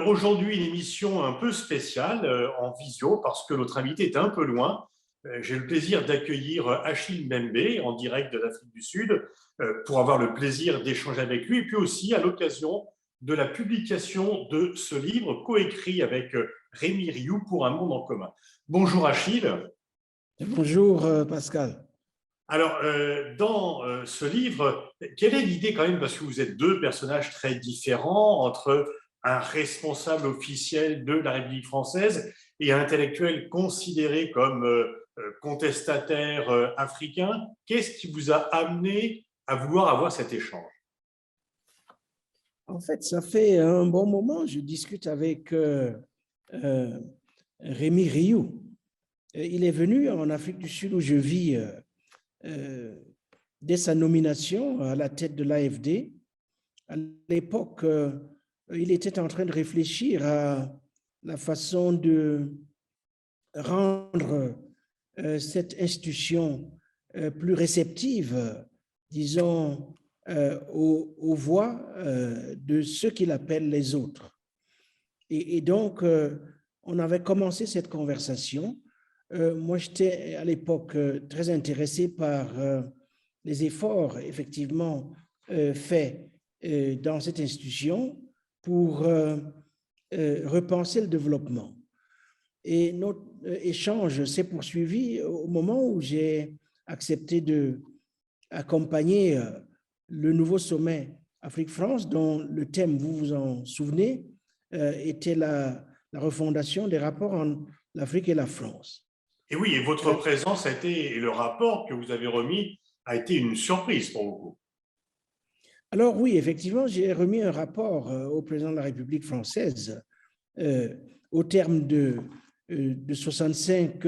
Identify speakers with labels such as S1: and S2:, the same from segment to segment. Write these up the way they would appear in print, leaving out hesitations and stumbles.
S1: Aujourd'hui, une émission un peu spéciale en visio parce que notre invité est un peu loin. J'ai le plaisir d'accueillir Achille Mbembe en direct de l'Afrique du Sud pour avoir le plaisir d'échanger avec lui et puis aussi à l'occasion de la publication de ce livre coécrit avec Rémi Rioux pour un monde en commun. Bonjour Achille.
S2: Bonjour Pascal.
S1: Alors, dans ce livre, quelle est l'idée quand même, parce que vous êtes deux personnages très différents, entre un responsable officiel de la République française et un intellectuel considéré comme contestataire africain. Qu'est-ce qui vous a amené à vouloir avoir cet échange?
S2: En fait, ça fait un bon moment, je discute avec Rémi Rioux. Il est venu en Afrique du Sud où je vis dès sa nomination à la tête de l'AFD. À l'époque, il était en train de réfléchir à la façon de rendre cette institution plus réceptive, disons, aux voix de ceux qu'il appelle les autres. Et donc, on avait commencé cette conversation. Moi, j'étais à l'époque très intéressé par les efforts effectivement faits dans cette institution pour repenser le développement. Et notre échange s'est poursuivi au moment où j'ai accepté d'accompagner le nouveau sommet Afrique-France, dont le thème, vous vous en souvenez, était la refondation des rapports entre l'Afrique et la France.
S1: Et oui, et votre présence a été, et le rapport que vous avez remis a été une surprise pour vous.
S2: Alors oui, effectivement, j'ai remis un rapport au président de la République française au terme de 65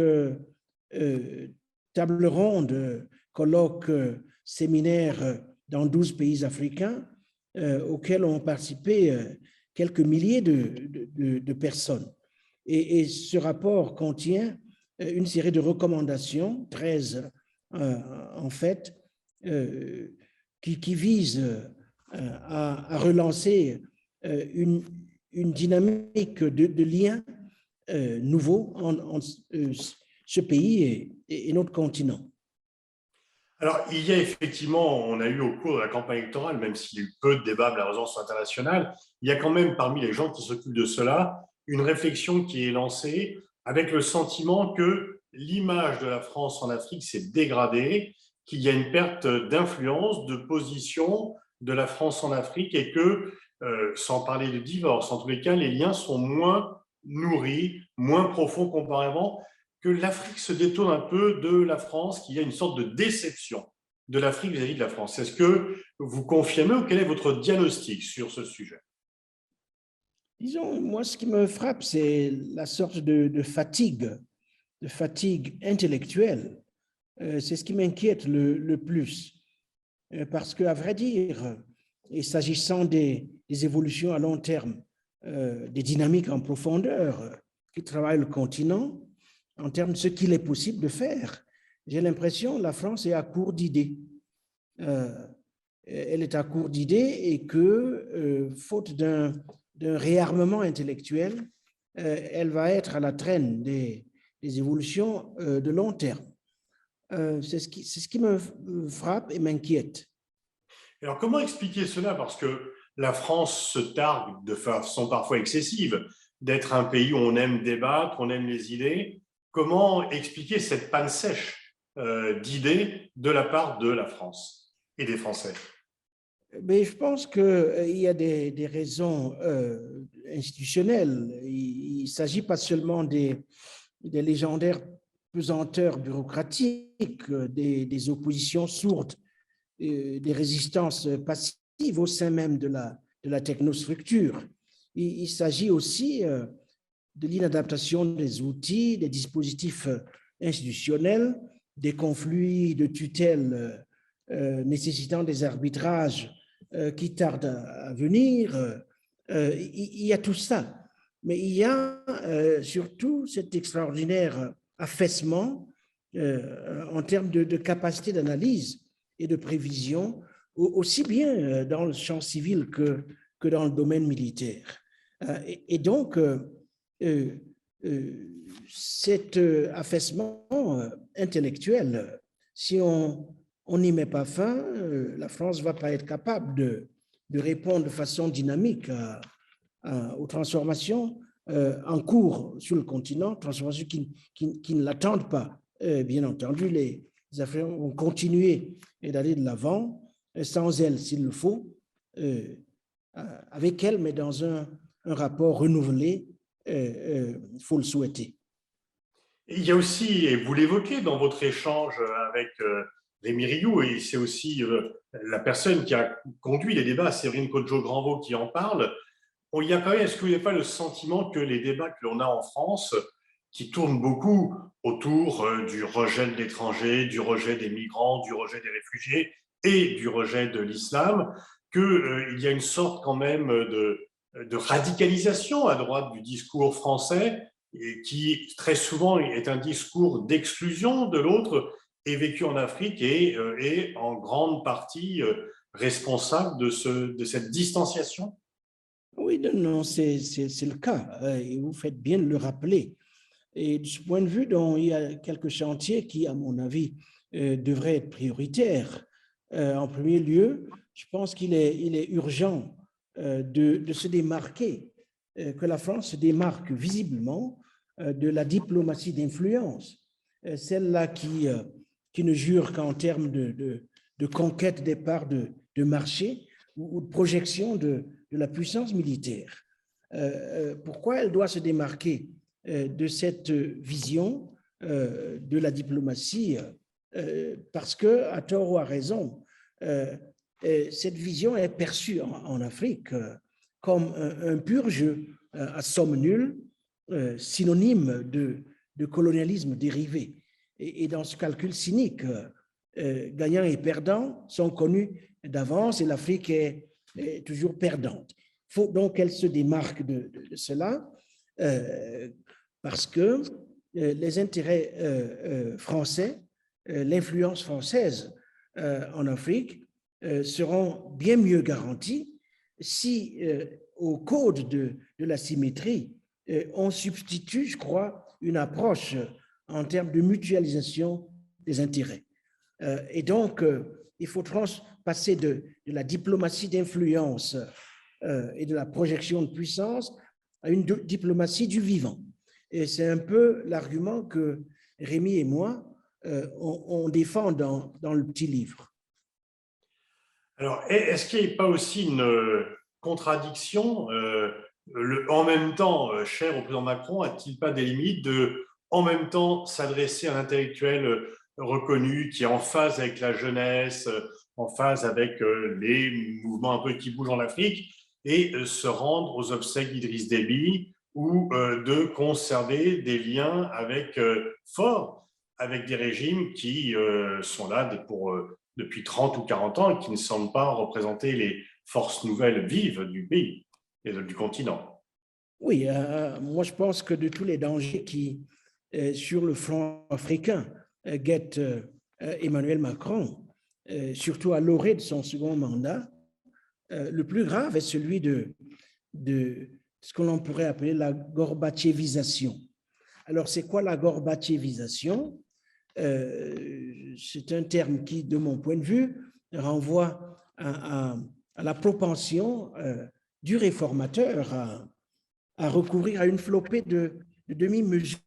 S2: tables rondes, colloques, séminaires dans 12 pays africains auxquels ont participé quelques milliers de personnes. Et ce rapport contient une série de recommandations, 13 en fait, qui visent à relancer une dynamique de liens nouveaux entre ce pays et notre continent.
S1: Alors, il y a effectivement, on a eu au cours de la campagne électorale, même s'il y a eu peu de débats malheureusement sur l'international, il y a quand même parmi les gens qui s'occupent de cela une réflexion qui est lancée avec le sentiment que l'image de la France en Afrique s'est dégradée, qu'il y a une perte d'influence, de position de la France en Afrique et que, sans parler de divorce, en tous les cas, les liens sont moins nourris, moins profonds comparément, que l'Afrique se détourne un peu de la France, qu'il y a une sorte de déception de l'Afrique vis-à-vis de la France. Est-ce que vous confirmez ou quel est votre diagnostic sur ce sujet?
S2: Disons, moi, ce qui me frappe, c'est la sorte de fatigue intellectuelle. C'est ce qui m'inquiète le plus. Parce qu'à vrai dire, et s'agissant des évolutions à long terme, des dynamiques en profondeur qui travaillent le continent, en termes de ce qu'il est possible de faire, j'ai l'impression que la France est à court d'idées. Elle est à court d'idées et que, faute d'un réarmement intellectuel, elle va être à la traîne des évolutions de long terme. C'est ce qui me frappe et m'inquiète.
S1: Alors, comment expliquer cela? Parce que la France se targue de façon parfois excessive d'être un pays où on aime débattre, on aime les idées. Comment expliquer cette panne sèche d'idées de la part de la France et des Français?
S2: Mais je pense qu'il y a des raisons institutionnelles. Il ne s'agit pas seulement des légendaires pesanteurs bureaucratiques, des oppositions sourdes, des résistances passives au sein même de la technostructure. Il s'agit aussi de l'inadaptation des outils, des dispositifs institutionnels, des conflits de tutelle nécessitant des arbitrages qui tardent à venir. Il y a tout ça. Mais il y a surtout cet extraordinaire affaissement en termes de capacité d'analyse et de prévision, aussi bien dans le champ civil que dans le domaine militaire. Et donc, cet affaissement intellectuel, si on n'y met pas fin, la France ne va pas être capable de répondre de façon dynamique aux transformations en cours sur le continent, transformations qui ne l'attendent pas. Bien entendu, les Africains vont continuer d'aller de l'avant, sans elle s'il le faut, avec elle, mais dans un rapport renouvelé, il faut le souhaiter.
S1: Il y a aussi, et vous l'évoquez dans votre échange avec Rémi Rioux, et c'est aussi la personne qui a conduit les débats, Séverine Kodjo-Granvaux, qui en parle. Il y a quand même, est-ce que vous n'avez pas le sentiment que les débats que l'on a en France, qui tournent beaucoup autour du rejet de l'étranger, du rejet des migrants, du rejet des réfugiés et du rejet de l'islam, qu'il y a une sorte quand même de radicalisation à droite du discours français, et qui très souvent est un discours d'exclusion de l'autre, est vécu en Afrique et est en grande partie responsable de cette distanciation?
S2: Oui, non, c'est le cas, et vous faites bien de le rappeler. Et de ce point de vue, donc, il y a quelques chantiers qui, à mon avis, devraient être prioritaires. En premier lieu, je pense qu'il est urgent de se démarquer, que la France se démarque visiblement de la diplomatie d'influence, celle-là qui ne jure qu'en termes de conquête des parts de marché ou de projection de la puissance militaire. Pourquoi elle doit se démarquer de cette vision de la diplomatie? Parce que, à tort ou à raison, cette vision est perçue en Afrique comme un pur jeu à somme nulle, synonyme de colonialisme dérivé. Et dans ce calcul cynique, gagnants et perdants sont connus d'avance et l'Afrique est toujours perdante. Il faut donc qu'elle se démarque de cela parce que les intérêts français, l'influence française en Afrique seront bien mieux garantis si au code de la symétrie, on substitue, je crois, une approche en termes de mutualisation des intérêts. Et donc, il faut passer de la diplomatie d'influence et de la projection de puissance à une diplomatie du vivant. Et c'est un peu l'argument que Rémi et moi, on défend dans le petit livre.
S1: Alors, est-ce qu'il n'y a pas aussi une contradiction en même temps, cher au président Macron, a-t-il pas des limites de, en même temps, s'adresser à un intellectuel reconnu qui est en phase avec la jeunesse, en phase avec les mouvements un peu qui bougent en Afrique, et se rendre aux obsèques d'Idriss Déby, ou de conserver des liens forts avec des régimes qui sont là depuis 30 ou 40 ans et qui ne semblent pas représenter les forces nouvelles vives du pays et du continent.
S2: Oui, moi je pense que de tous les dangers qui, sur le front africain, guettent Emmanuel Macron, surtout à l'orée de son second mandat, le plus grave est celui de ce que l'on pourrait appeler la Gorbatchevisation. Alors, c'est quoi la Gorbatchevisation? C'est un terme qui, de mon point de vue, renvoie à la propension du réformateur à recourir à une flopée de demi-mesures,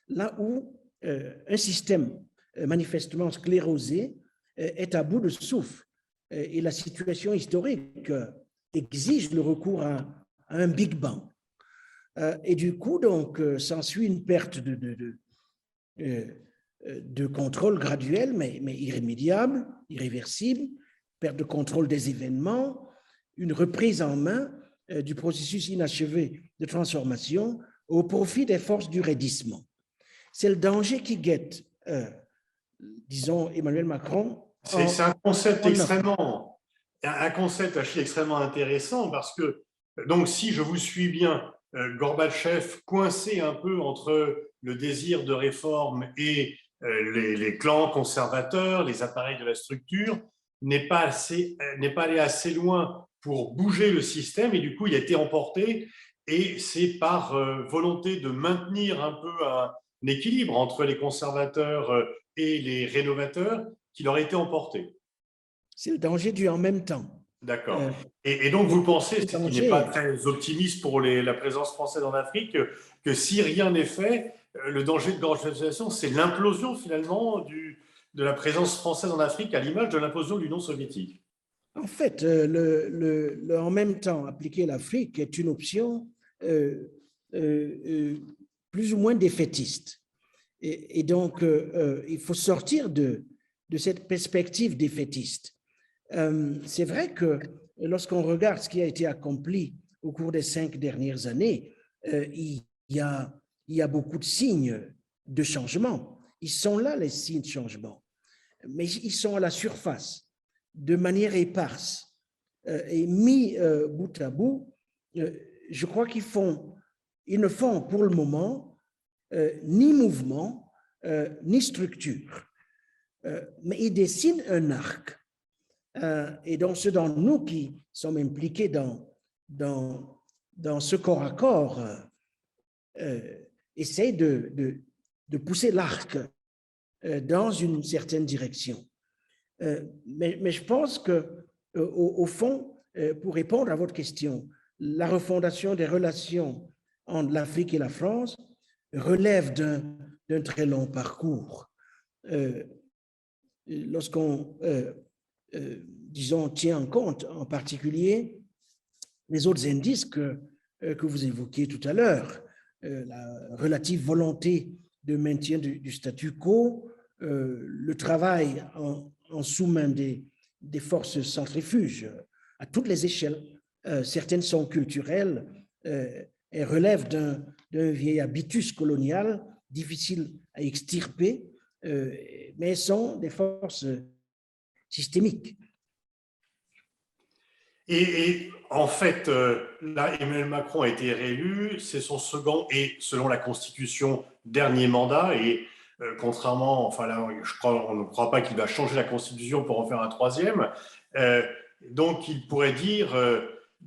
S2: là où un système manifestement sclérosé est à bout de souffle. Et la situation historique exige le recours à un Big Bang. Et du coup, donc, s'ensuit une perte de contrôle graduel, mais irrémédiable, irréversible, perte de contrôle des événements, une reprise en main du processus inachevé de transformation au profit des forces du raidissement. C'est le danger qui guette, disons, Emmanuel Macron.
S1: C'est un concept extrêmement intéressant parce que, donc, si je vous suis bien, Gorbatchev, coincé un peu entre le désir de réforme et les clans conservateurs, les appareils de la structure, n'est pas allé assez loin pour bouger le système et du coup, il a été emporté et c'est par volonté de maintenir un peu un équilibre entre les conservateurs et les rénovateurs qu'il aurait été emporté.
S2: C'est le danger du en même temps.
S1: D'accord.
S2: Euh,
S1: Et donc, vous pensez,
S2: le
S1: ce qui n'est pas
S2: danger,
S1: très optimiste pour la présence française en Afrique, que si rien n'est fait, le danger de globalisation, c'est l'implosion finalement de la présence française en Afrique à l'image de l'implosion de l'Union soviétique.
S2: en fait, en même temps appliquer l'Afrique est une option euh, plus ou moins défaitiste. Et donc, il faut sortir de cette perspective défaitiste. C'est vrai que lorsqu'on regarde ce qui a été accompli au cours des 5 dernières années, il y a beaucoup de signes de changement. Ils sont là, les signes de changement, mais ils sont à la surface, de manière éparse. Et mis bout à bout, je crois ils ne font pour le moment ni mouvement, ni structure, mais ils dessinent un arc. Et donc, ceux d'entre nous qui sommes impliqués dans ce corps à corps essayent de pousser l'arc dans une certaine direction. Mais je pense que, au fond, pour répondre à votre question, la refondation des relations entre l'Afrique et la France relève d'un très long parcours. Lorsqu'on, disons, tient en compte en particulier les autres indices que vous évoquiez tout à l'heure, la relative volonté de maintien du statu quo, le travail en sous-main des forces centrifuges à toutes les échelles. Certaines sont culturelles et relèvent d'un vieil habitus colonial difficile à extirper, mais sont des forces systémiques.
S1: Et en fait, là, Emmanuel Macron a été réélu, c'est son second et, selon la Constitution, dernier mandat. Et contrairement, enfin là, on ne croit pas qu'il va changer la Constitution pour en faire un troisième. Euh, donc, il pourrait dire,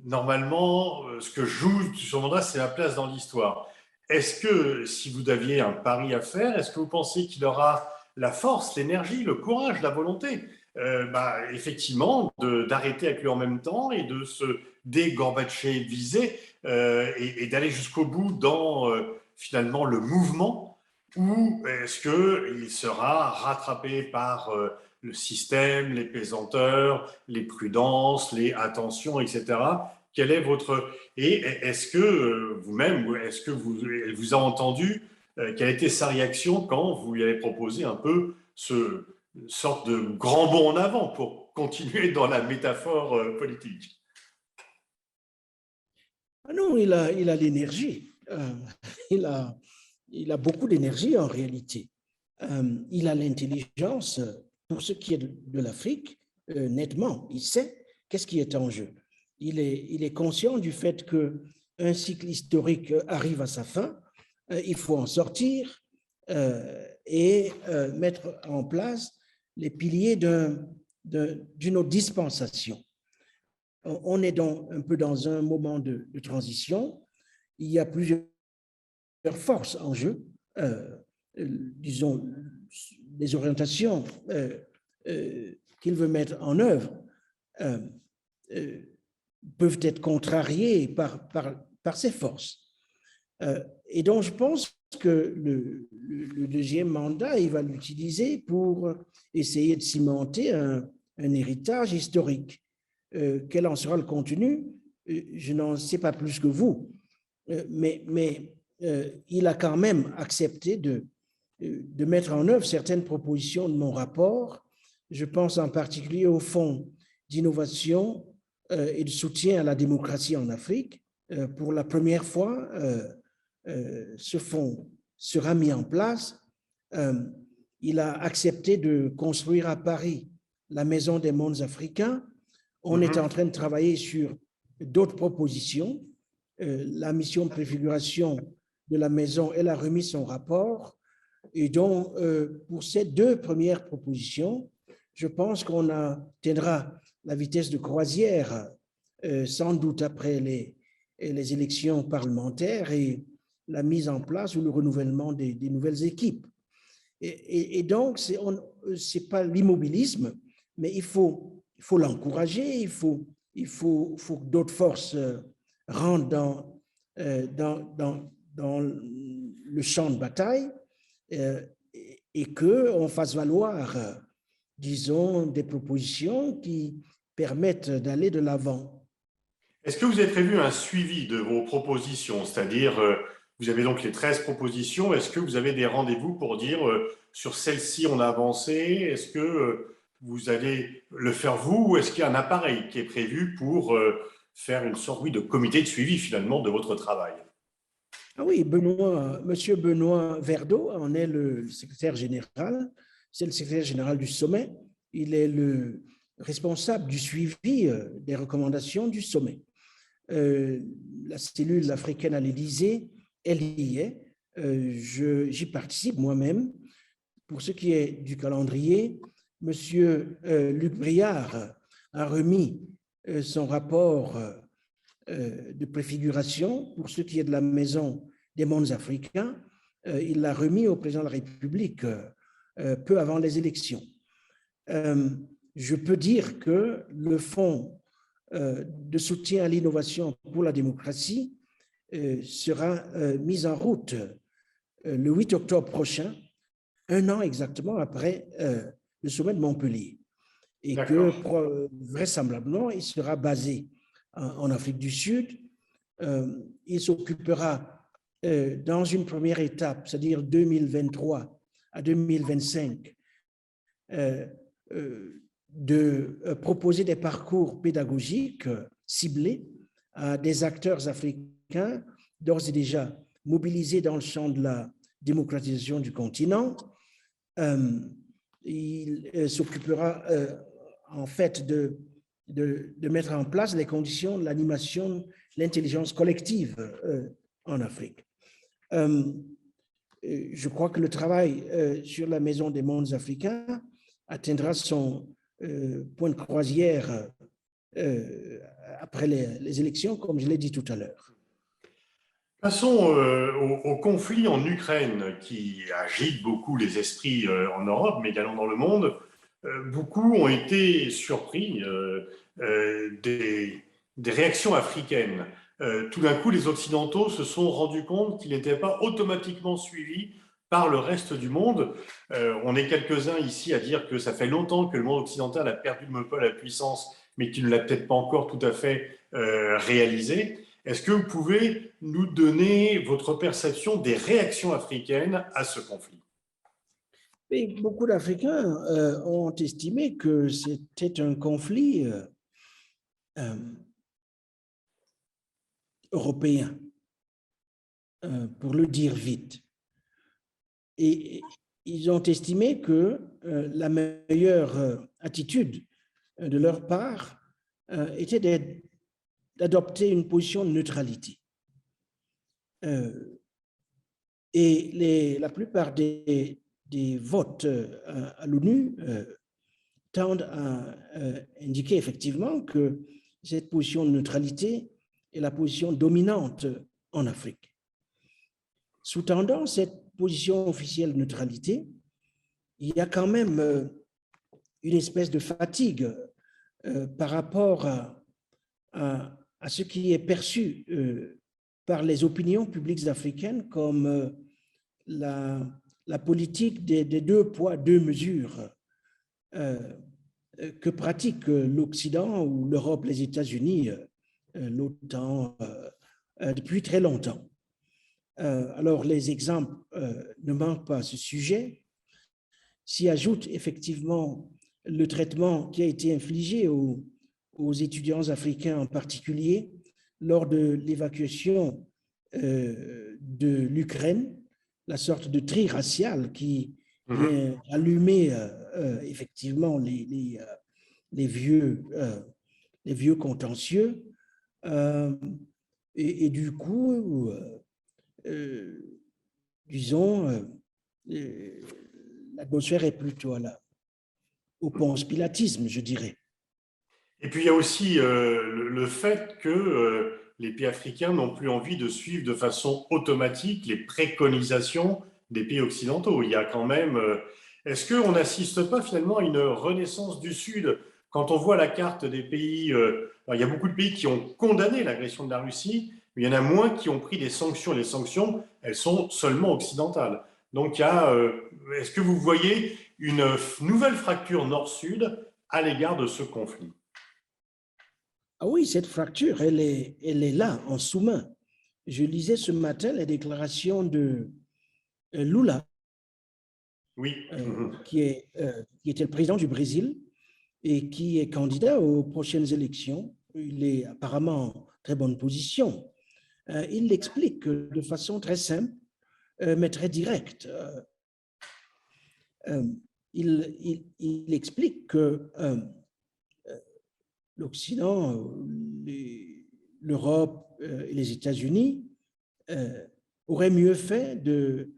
S1: normalement, ce que joue son mandat, c'est la place dans l'histoire. Est-ce que, si vous aviez un pari à faire, est-ce que vous pensez qu'il aura la force, l'énergie, le courage, la volonté effectivement, d'arrêter avec lui en même temps et de se dégorbatcheviser et d'aller jusqu'au bout dans finalement le mouvement, ou est-ce qu'il sera rattrapé par le système, les pesanteurs, les prudences, les attentions, etc. Quel est votre... Et est-ce que vous-même, est-ce que elle vous a entendu, quelle a été sa réaction quand vous lui avez proposé un peu une sorte de grand bond en avant pour continuer dans la métaphore politique?
S2: Ah non, il a l'énergie. Il a beaucoup d'énergie en réalité. Il a l'intelligence pour ce qui est de l'Afrique, nettement. Il sait qu'est-ce qui est en jeu. Il est conscient du fait qu'un cycle historique arrive à sa fin. Il faut en sortir et mettre en place les piliers d'une autre dispensation. On est donc un peu dans un moment de transition. Il y a plusieurs forces en jeu. Disons, les orientations qu'il veut mettre en œuvre peuvent être contrariées par ces forces. Et donc, je pense que le deuxième mandat, il va l'utiliser pour essayer de cimenter un héritage historique. Quel en sera le contenu? Je n'en sais pas plus que vous, mais il a quand même accepté de mettre en œuvre certaines propositions de mon rapport. Je pense en particulier au fonds d'innovation et de soutien à la démocratie en Afrique. Pour la première fois, ce fonds sera mis en place. Il a accepté de construire à Paris la Maison des mondes africains. On est en train de travailler sur d'autres propositions. La mission de préfiguration de la maison, elle a remis son rapport. Et donc, pour ces deux premières propositions, je pense qu'on atteindra la vitesse de croisière sans doute après les élections parlementaires et la mise en place ou le renouvellement des nouvelles équipes. Et donc, ce n'est pas l'immobilisme, mais il faut l'encourager, il faut que d'autres forces rentrent dans le champ de bataille et qu'on fasse valoir, disons, des propositions qui permettent d'aller de l'avant.
S1: Est-ce que vous avez prévu un suivi de vos propositions? C'est-à-dire, vous avez donc les 13 propositions. Est-ce que vous avez des rendez-vous pour dire sur celle-ci on a avancé? Est-ce que vous allez le faire vous ou est-ce qu'il y a un appareil qui est prévu pour faire une sorte de comité de suivi finalement de votre travail?
S2: Ah oui, Monsieur Benoît Verdeau en est le secrétaire général. C'est le secrétaire général du sommet. Il est le responsable du suivi des recommandations du sommet. La cellule africaine à l'Élysée, elle y est. J'y participe moi-même. Pour ce qui est du calendrier, Monsieur Luc Briard a remis son rapport de préfiguration pour ce qui est de la Maison des mondes africains. Il l'a remis au président de la République peu avant les élections. Je peux dire que le fonds de soutien à l'innovation pour la démocratie sera mis en route le 8 octobre prochain, un an exactement après le sommet de Montpellier. Et que vraisemblablement, il sera basé en Afrique du Sud. Il s'occupera dans une première étape, c'est-à-dire 2023 à 2025, de proposer des parcours pédagogiques ciblés à des acteurs africains d'ores et déjà mobilisés dans le champ de la démocratisation du continent. Il s'occupera en fait de mettre en place les conditions de l'animation de l'intelligence collective en Afrique. Je crois que le travail sur la Maison des mondes africains atteindra son point de croisière après les élections, comme je l'ai dit tout à l'heure.
S1: Passons au conflit en Ukraine qui agite beaucoup les esprits en Europe, mais également dans le monde. Beaucoup ont été surpris des réactions africaines. Tout d'un coup, les Occidentaux se sont rendus compte qu'ils n'étaient pas automatiquement suivis par le reste du monde. On est quelques-uns ici à dire que ça fait longtemps que le monde occidental a perdu le monopole à la puissance, mais qu'il ne l'a peut-être pas encore tout à fait réalisé. Est-ce que vous pouvez nous donner votre perception des réactions africaines à ce conflit?
S2: Et beaucoup d'Africains ont estimé que c'était un conflit européen, pour le dire vite. Et ils ont estimé que la meilleure attitude de leur part était d'adopter une position de neutralité. Et la plupart des votes à l'ONU tendent à indiquer effectivement que cette position de neutralité est la position dominante en Afrique. Sous-tendant cette position officielle de neutralité, il y a quand même une espèce de fatigue par rapport à ce qui est perçu par les opinions publiques africaines comme la politique des 2 poids, 2 mesures que pratiquent l'Occident ou l'Europe, les États-Unis, l'OTAN depuis très longtemps. Alors, les exemples ne manquent pas à ce sujet. S'y ajoute effectivement le traitement qui a été infligé aux étudiants africains en particulier lors de l'évacuation de l'Ukraine, la sorte de tri racial qui vient allumer effectivement les vieux contentieux. Et du coup, disons, l'atmosphère est plutôt au ponce-pilatisme, je dirais.
S1: Et puis il y a aussi le fait que les pays africains n'ont plus envie de suivre de façon automatique les préconisations des pays occidentaux. Il y a quand même. Est-ce qu'on n'assiste pas finalement à une renaissance du Sud quand on voit la carte des pays? Il y a beaucoup de pays qui ont condamné l'agression de la Russie, mais il y en a moins qui ont pris des sanctions. Les sanctions, elles sont seulement occidentales. Donc, est-ce que vous voyez une nouvelle fracture Nord-Sud à l'égard de ce conflit?
S2: Ah oui, cette fracture, elle est là, en sous-main. Je lisais ce matin les déclarations de Lula,
S1: Oui.
S2: qui était le président du Brésil et qui est candidat aux prochaines élections. Il est apparemment en très bonne position. Il l'explique de façon très simple, mais très directe. Il explique que l'Occident, l'Europe et les États-Unis auraient mieux fait de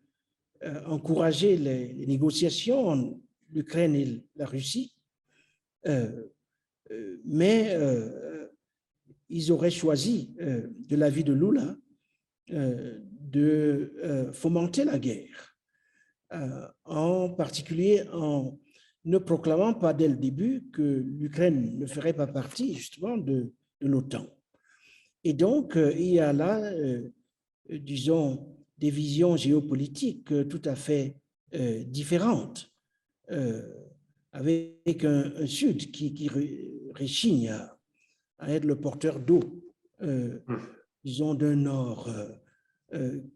S2: encourager les négociations entre l'Ukraine et la Russie, mais ils auraient choisi, de l'avis de Lula, de fomenter la guerre, en particulier en ne proclamant pas dès le début que l'Ukraine ne ferait pas partie justement de l'OTAN. Et donc, il y a là, disons, des visions géopolitiques tout à fait différentes, avec un Sud qui réchigne à être le porteur d'eau, disons, d'un Nord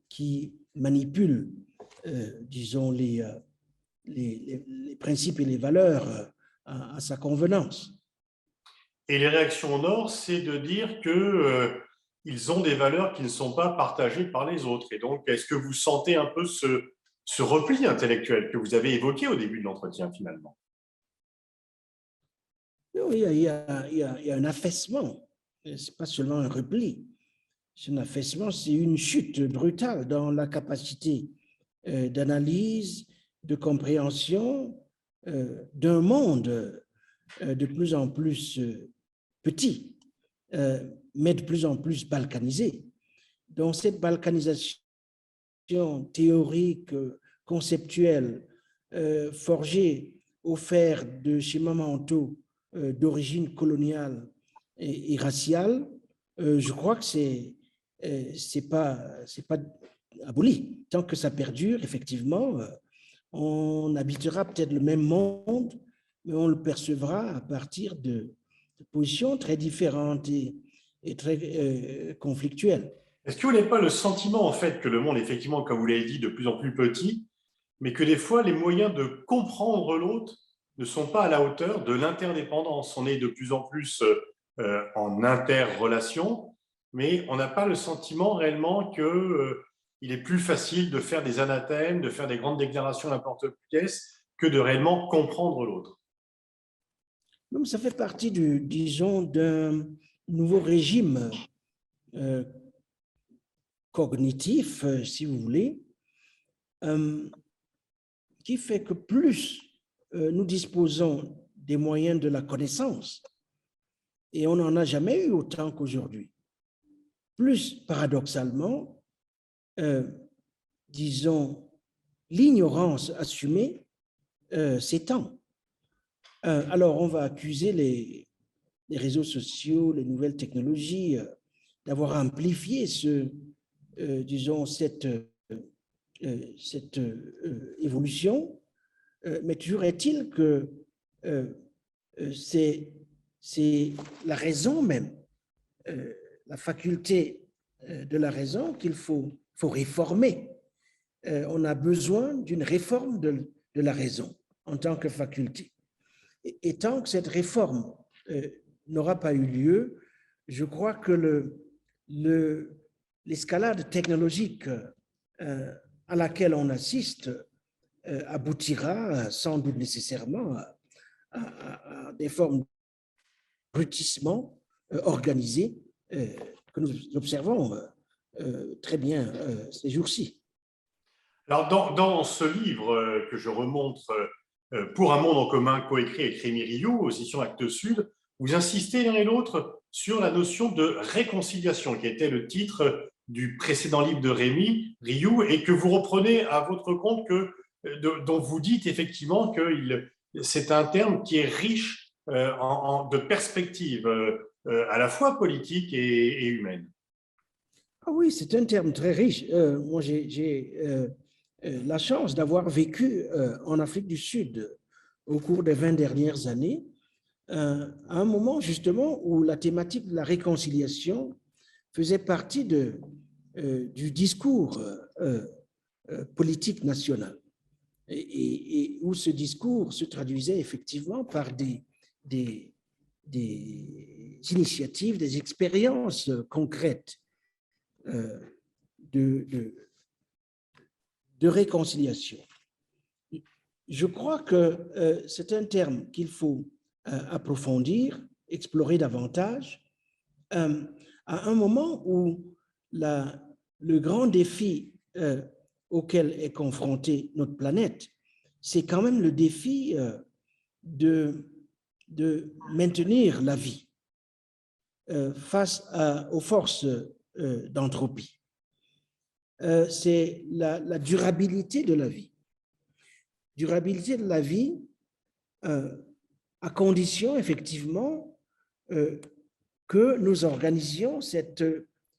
S2: qui manipule, disons, les principes et les valeurs à sa convenance.
S1: Et les réactions au Nord, c'est de dire que ils ont des valeurs qui ne sont pas partagées par les autres. Et donc, est-ce que vous sentez un peu ce repli intellectuel que vous avez évoqué au début de l'entretien, finalement?
S2: Il y a un affaissement. Ce n'est pas seulement un repli. C'est un affaissement, c'est une chute brutale dans la capacité d'analyse, de compréhension d'un monde de plus en plus petit, mais de plus en plus balkanisé. Donc, cette balkanisation théorique, conceptuelle, forgée au fer de schémas mentaux d'origine coloniale et raciale, je crois que c'est pas aboli. Tant que ça perdure, effectivement, on habitera peut-être le même monde, mais on le percevra à partir de positions très différentes et très conflictuelles.
S1: Est-ce que vous n'avez pas le sentiment, en fait, que le monde est effectivement, comme vous l'avez dit, de plus en plus petit, mais que des fois, les moyens de comprendre l'autre ne sont pas à la hauteur de l'interdépendance? On est de plus en plus en interrelation, mais on n'a pas le sentiment réellement qu'il est plus facile de faire des anathèmes, de faire des grandes déclarations n'importe pièce, que de réellement comprendre l'autre.
S2: Donc, ça fait partie, disons, d'un nouveau régime euh, cognitif, si vous voulez, qui fait que plus nous disposons des moyens de la connaissance, et on n'en a jamais eu autant qu'aujourd'hui, plus paradoxalement, disons, l'ignorance assumée s'étend. Alors, on va accuser les réseaux sociaux, les nouvelles technologies, d'avoir amplifié disons, cette évolution, mais toujours est-il que c'est la raison même, la faculté de la raison qu'il faut réformer. On a besoin d'une réforme de la raison en tant que faculté. Et tant que cette réforme n'aura pas eu lieu, je crois que l'escalade technologique à laquelle on assiste aboutira sans doute nécessairement à des formes d'abrutissement organisé que nous observons très bien ces jours-ci.
S1: Alors, dans ce livre que je remonte, Pour un monde en commun, coécrit avec Rémi Rioux, aux éditions Actes Sud, vous insistez l'un et l'autre sur la notion de réconciliation, qui était le titre du précédent livre de Rémi Rioux, et que vous reprenez à votre compte, dont vous dites effectivement que c'est un terme qui est riche de perspectives à la fois politiques et humaines.
S2: Ah oui, c'est un terme très riche. Moi, j'ai la chance d'avoir vécu en Afrique du Sud au cours des 20 dernières années, à un moment justement où la thématique de la réconciliation faisait partie du discours politique national, et où ce discours se traduisait effectivement par des initiatives, des expériences concrètes de réconciliation. Je crois que c'est un terme qu'il faut approfondir, explorer davantage, à un moment où le grand défi auquel est confrontée notre planète, c'est quand même le défi de maintenir la vie face aux forces d'entropie. C'est la durabilité de la vie. Durabilité de la vie à condition, effectivement, que nous organisions cette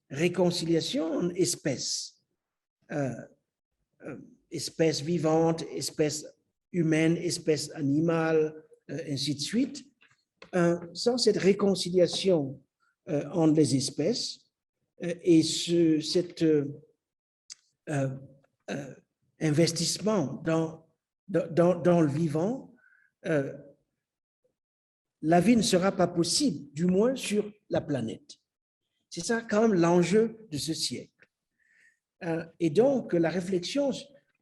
S2: réconciliation en espèces, espèces vivantes, espèces humaines, espèces animales, ainsi de suite. Sans cette réconciliation entre les espèces et cet investissement dans le vivant, la vie ne sera pas possible, du moins sur la planète. C'est ça quand même l'enjeu de ce siècle. Et donc, la réflexion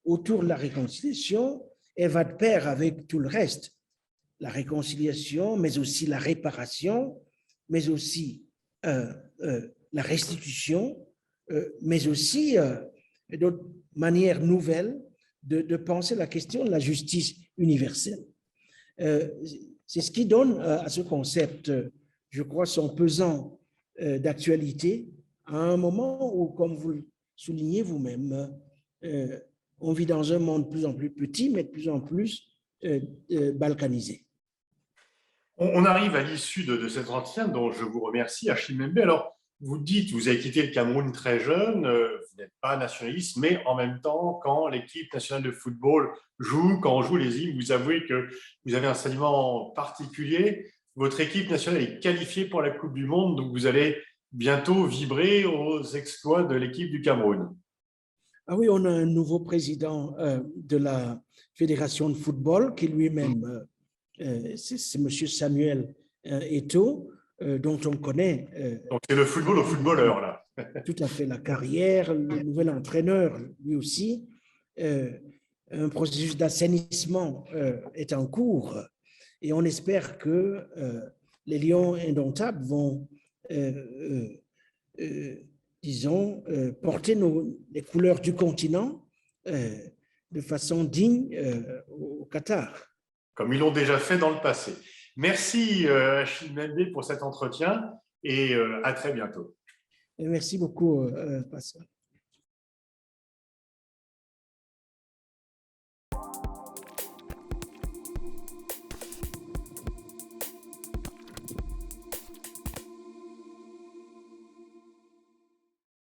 S2: autour de la réconciliation, elle va de pair avec tout le reste. La réconciliation, mais aussi la réparation, mais aussi la restitution, mais aussi d'autres manières nouvelles de penser la question de la justice universelle. C'est ce qui donne à ce concept, je crois, son pesant d'actualité à un moment où, comme vous le soulignez vous-même, on vit dans un monde de plus en plus petit, mais de plus en plus balkanisé.
S1: On arrive à l'issue de cet entretien dont je vous remercie, Achille Mbembe. Alors, vous dites, vous avez quitté le Cameroun très jeune, vous n'êtes pas nationaliste, mais en même temps, quand l'équipe nationale de football joue, quand on joue les hymnes, vous avouez que vous avez un sentiment particulier. Votre équipe nationale est qualifiée pour la Coupe du Monde, donc vous allez bientôt vibrer aux exploits de l'équipe du Cameroun.
S2: Ah oui, on a un nouveau président de la Fédération de football qui lui-même, c'est M. Samuel Eto'o, dont on connaît.
S1: Donc c'est le football aux footballeurs, là.
S2: Tout à fait, la carrière, le nouvel entraîneur, lui aussi. Un processus d'assainissement est en cours et on espère que les Lions indomptables vont, disons, porter les couleurs du continent de façon digne au Qatar.
S1: Comme ils l'ont déjà fait dans le passé. Merci Achille Mbembe pour cet entretien et à très bientôt.
S2: Et merci beaucoup, Pascal.